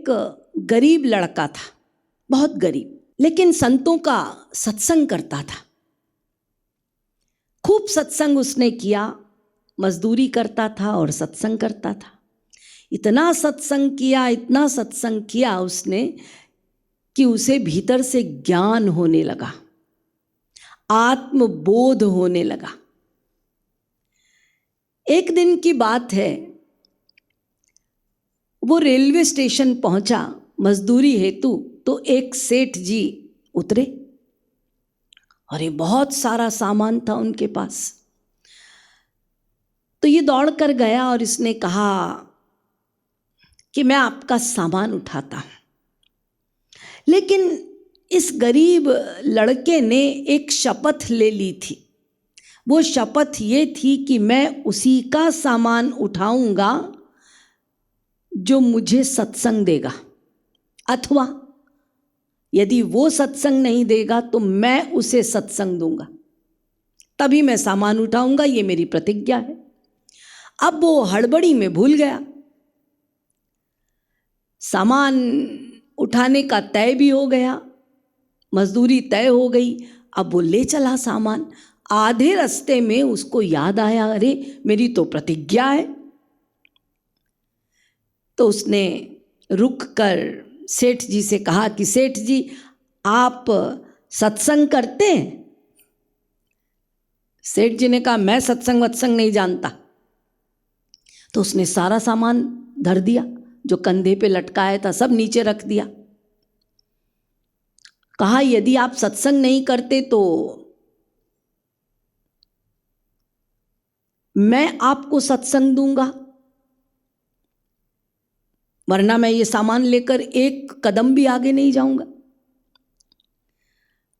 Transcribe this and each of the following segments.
एक गरीब लड़का था, बहुत गरीब, लेकिन संतों का सत्संग करता था। खूब सत्संग उसने किया, मजदूरी करता था और सत्संग करता था। इतना सत्संग किया, इतना सत्संग किया उसने कि उसे भीतर से ज्ञान होने लगा, आत्मबोध होने लगा। एक दिन की बात है, वो रेलवे स्टेशन पहुंचा मजदूरी हेतु, तो एक सेठ जी उतरे और ये बहुत सारा सामान था उनके पास। तो ये दौड़ कर गया और इसने कहा कि मैं आपका सामान उठाता हूं। लेकिन इस गरीब लड़के ने एक शपथ ले ली थी। वो शपथ ये थी कि मैं उसी का सामान उठाऊंगा जो मुझे सत्संग देगा, अथवा यदि वो सत्संग नहीं देगा तो मैं उसे सत्संग दूंगा, तभी मैं सामान उठाऊंगा, ये मेरी प्रतिज्ञा है। अब वो हड़बड़ी में भूल गया। सामान उठाने का तय भी हो गया, मजदूरी तय हो गई। अब वो ले चला सामान। आधे रास्ते में उसको याद आया, अरे मेरी तो प्रतिज्ञा है। तो उसने रुक कर सेठ जी से कहा कि सेठ जी, आप सत्संग करते हैं? सेठ जी ने कहा, मैं सत्संग वत्संग नहीं जानता। तो उसने सारा सामान धर दिया, जो कंधे पे लटकाया था सब नीचे रख दिया। कहा, यदि आप सत्संग नहीं करते तो मैं आपको सत्संग दूंगा, वरना मैं ये सामान लेकर एक कदम भी आगे नहीं जाऊंगा।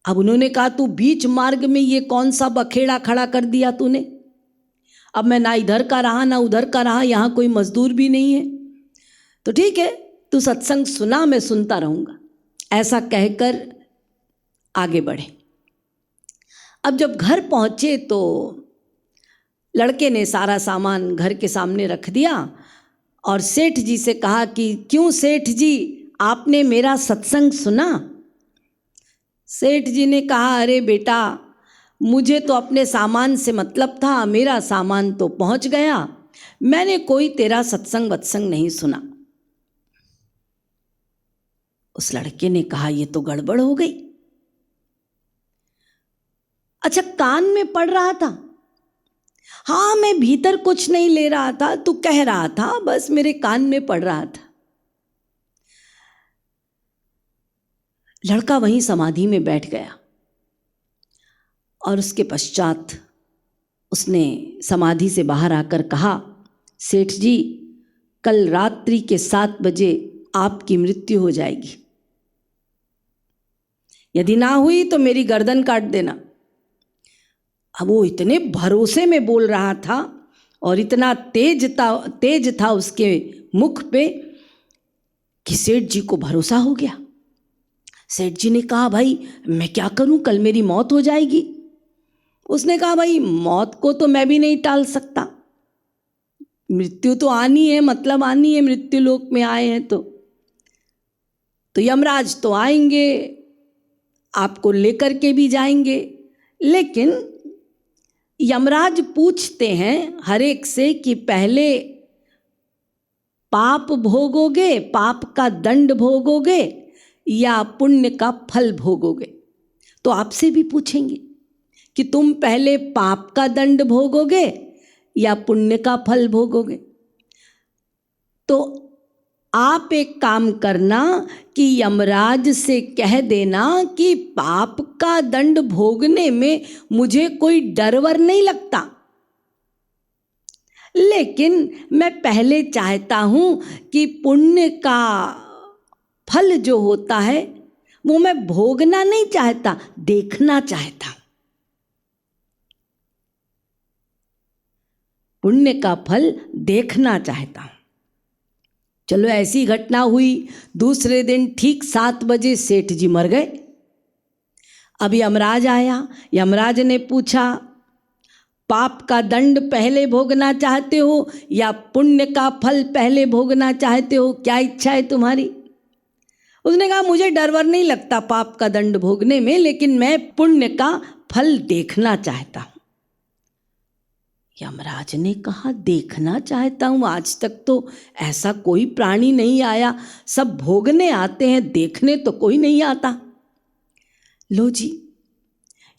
अब उन्होंने कहा, तू बीच मार्ग में ये कौन सा बखेड़ा खड़ा कर दिया तूने? अब मैं ना इधर का रहा ना उधर का रहा, यहाँ कोई मजदूर भी नहीं है, तो ठीक है, तू सत्संग सुना, मैं सुनता रहूंगा। ऐसा कहकर आगे बढ़े। अब जब घर पहुंचे तो लड़के ने सारा सामान घर के सामने रख दिया और सेठ जी से कहा कि क्यों सेठ जी, आपने मेरा सत्संग सुना? सेठ जी ने कहा, अरे बेटा, मुझे तो अपने सामान से मतलब था, मेरा सामान तो पहुंच गया, मैंने कोई तेरा सत्संग वत्संग नहीं सुना। उस लड़के ने कहा, ये तो गड़बड़ हो गई। अच्छा, कान में पड़ रहा था? हाँ, मैं भीतर कुछ नहीं ले रहा था, तू कह रहा था, बस मेरे कान में पड़ रहा था। लड़का वहीं समाधि में बैठ गया और उसके पश्चात उसने समाधि से बाहर आकर कहा, सेठ जी, कल रात्रि के 7 बजे आपकी मृत्यु हो जाएगी। यदि ना हुई तो मेरी गर्दन काट देना। अब वो इतने भरोसे में बोल रहा था और इतना तेज था उसके मुख पे कि सेठ जी को भरोसा हो गया। सेठ जी ने कहा, भाई मैं क्या करूं, कल मेरी मौत हो जाएगी। उसने कहा, भाई मौत को तो मैं भी नहीं टाल सकता, मृत्यु तो आनी है, मतलब आनी है, मृत्यु लोक में आए हैं तो यमराज तो आएंगे, आपको लेकर के भी जाएंगे। लेकिन यमराज पूछते हैं हर एक से कि पहले पाप भोगोगे, पाप का दंड भोगोगे, या पुण्य का फल भोगोगे? तो आपसे भी पूछेंगे कि तुम पहले पाप का दंड भोगोगे या पुण्य का फल भोगोगे? तो आप एक काम करना कि यमराज से कह देना कि पाप का दंड भोगने में मुझे कोई डर वर नहीं लगता, लेकिन मैं पहले चाहता हूं कि पुण्य का फल जो होता है वो मैं भोगना नहीं चाहता, देखना चाहता हूं। पुण्य का फल देखना चाहता हूं। चलो, ऐसी घटना हुई। दूसरे दिन ठीक 7 बजे सेठ जी मर गए। अब यमराज आया। यमराज ने पूछा, पाप का दंड पहले भोगना चाहते हो या पुण्य का फल पहले भोगना चाहते हो? क्या इच्छा है तुम्हारी? उसने कहा मुझे डर वर नहीं लगता पाप का दंड भोगने में, लेकिन मैं पुण्य का फल देखना चाहता हूं। यमराज ने कहा देखना चाहता हूं, आज तक तो ऐसा कोई प्राणी नहीं आया, सब भोगने आते हैं, देखने तो कोई नहीं आता। लो जी,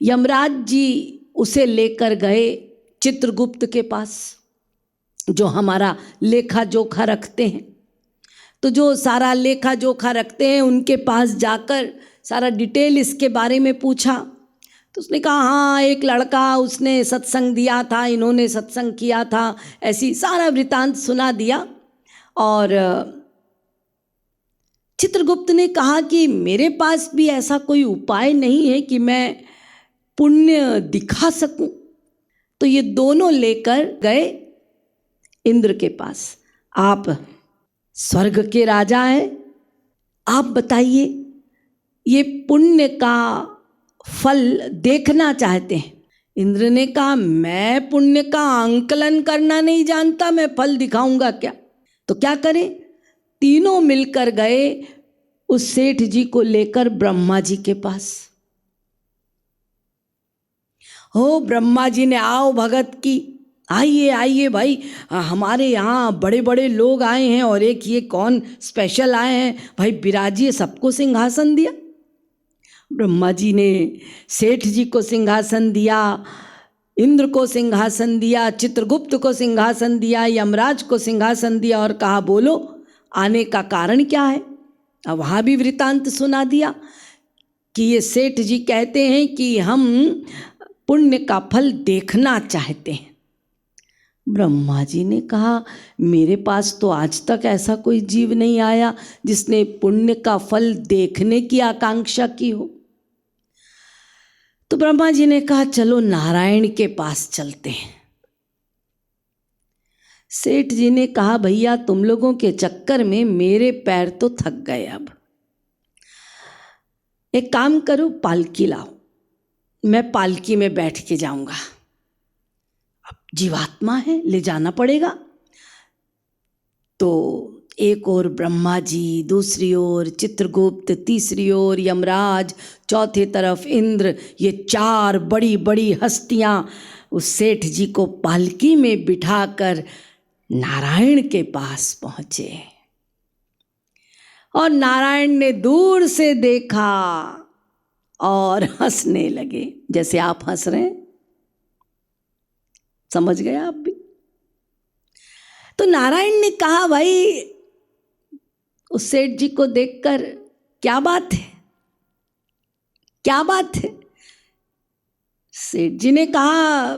यमराज जी उसे लेकर गए चित्रगुप्त के पास, जो हमारा लेखा जोखा रखते हैं। तो जो सारा लेखा जोखा रखते हैं उनके पास जाकर सारा डिटेल इसके बारे में पूछा। तो उसने कहा हाँ, एक लड़का, उसने सत्संग दिया था, इन्होंने सत्संग किया था, ऐसी सारा वृतांत सुना दिया। और चित्रगुप्त ने कहा कि मेरे पास भी ऐसा कोई उपाय नहीं है कि मैं पुण्य दिखा सकूं। तो ये दोनों लेकर गए इंद्र के पास। आप स्वर्ग के राजा हैं, आप बताइए, ये पुण्य का फल देखना चाहते हैं। इंद्र ने कहा मैं पुण्य का आंकलन करना नहीं जानता, मैं फल दिखाऊंगा क्या। तो क्या करें, तीनों मिलकर गए उस सेठ जी को लेकर ब्रह्मा जी के पास। हो ब्रह्मा जी ने आओ भगत की, आइए आइए भाई, हमारे यहाँ बड़े बड़े लोग आए हैं और एक ये कौन स्पेशल आए हैं, भाई बिराजिए। सबको सिंहासन दिया। ब्रह्मा जी ने सेठ जी को सिंहासन दिया, इंद्र को सिंहासन दिया, चित्रगुप्त को सिंहासन दिया, यमराज को सिंहासन दिया और कहा बोलो आने का कारण क्या है। अब वहाँ भी वृतांत सुना दिया कि ये सेठ जी कहते हैं कि हम पुण्य का फल देखना चाहते हैं। ब्रह्मा जी ने कहा मेरे पास तो आज तक ऐसा कोई जीव नहीं आया जिसने पुण्य का फल देखने की आकांक्षा की हो। तो ब्रह्मा जी ने कहा चलो नारायण के पास चलते हैं। सेठ जी ने कहा भैया तुम लोगों के चक्कर में मेरे पैर तो थक गए, अब एक काम करो पालकी लाओ, मैं पालकी में बैठ के जाऊंगा। अब जीवात्मा है, ले जाना पड़ेगा। तो एक ओर ब्रह्मा जी, दूसरी ओर चित्रगुप्त, तीसरी ओर यमराज, चौथे तरफ इंद्र, ये चार बड़ी बड़ी हस्तियां उस सेठ जी को पालकी में बिठाकर नारायण के पास पहुंचे। और नारायण ने दूर से देखा और हंसने लगे, जैसे आप हंस रहे हैं। समझ गए आप भी। तो नारायण ने कहा भाई उस सेठ जी को देखकर क्या बात है, क्या बात है। सेठ जी ने कहा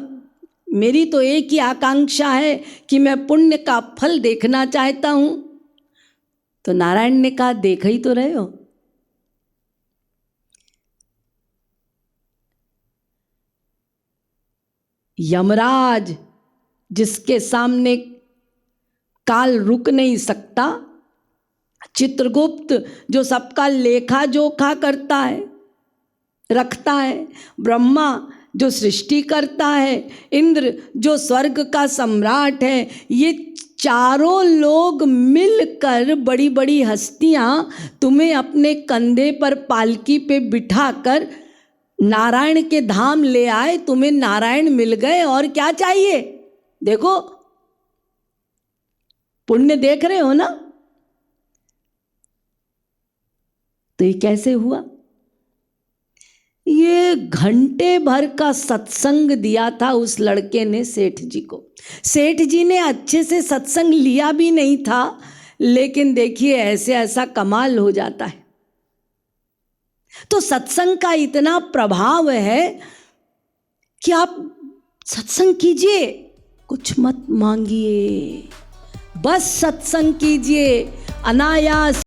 मेरी तो एक ही आकांक्षा है कि मैं पुण्य का फल देखना चाहता हूं। तो नारायण ने कहा देख ही तो रहे हो, यमराज जिसके सामने काल रुक नहीं सकता, चित्रगुप्त जो सबका लेखा जोखा करता है, रखता है, ब्रह्मा जो सृष्टि करता है, इंद्र जो स्वर्ग का सम्राट है, ये चारों लोग मिलकर बड़ी बड़ी हस्तियां तुम्हें अपने कंधे पर पालकी पे बिठाकर नारायण के धाम ले आए। तुम्हें नारायण मिल गए और क्या चाहिए। देखो पुण्य देख रहे हो ना। तो ये कैसे हुआ, ये घंटे भर का सत्संग दिया था उस लड़के ने सेठ जी को। सेठ जी ने अच्छे से सत्संग लिया भी नहीं था, लेकिन देखिए ऐसे ऐसा कमाल हो जाता है। तो सत्संग का इतना प्रभाव है कि आप सत्संग कीजिए, कुछ मत मांगिए, बस सत्संग कीजिए, अनायास